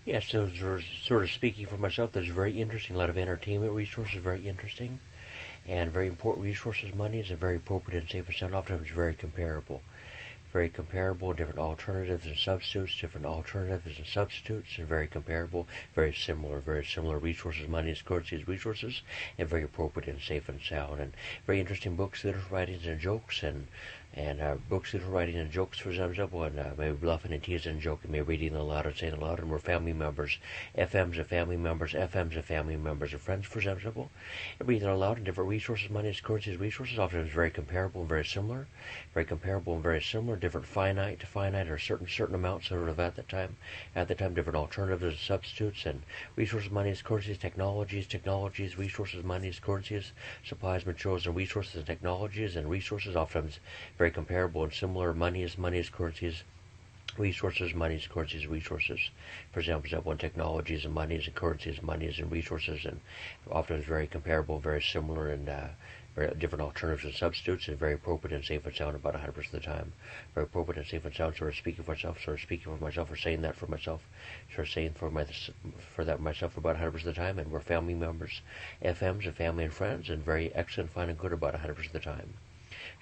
Yes, so sort of speaking for myself, that's very interesting. A lot of entertainment resources, very interesting. And very important resources. Money is a very appropriate and safe and sound. Oftentimes very comparable. Very comparable, different alternatives and substitutes, different alternatives and substitutes, and very comparable, very similar resources, money is currencies, resources, and very appropriate and safe and sound, and very interesting books, literature writings, and jokes, and books, literature writing, and jokes, for example, and maybe bluffing and teasing and joking, maybe reading aloud and saying aloud, and we're family members, FMs and family members, FMs and family members and friends, for example, and reading aloud, and different resources, money is currencies, resources, often very comparable and very similar, different finite to finite or certain amounts sort of at the time, different alternatives and substitutes, and resources, money is currencies, technologies, resources, money is currencies, supplies, materials, and resources and technologies, and resources often very comparable and similar. Money is currencies, resources, money is currencies, resources. For example, that one, technologies and monies and currencies, monies and resources, and often is very comparable, very similar, and very different alternatives and substitutes, and very appropriate and safe and sound about 100% of the time. Very appropriate and safe and sound, sort of speaking for myself, or saying that for myself, sort of saying for that myself about 100% of the time, and we're family members, FMs, and family and friends, and very excellent, fine, and good about 100% of the time.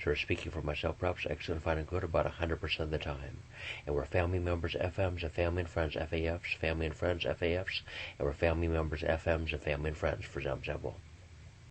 Sort of speaking for myself, perhaps excellent, fine, and good about 100% of the time. And we're family members, FMs, and family and friends, FAFs, family and friends, FAFs, and we're family members, FMs, and family and friends, for example.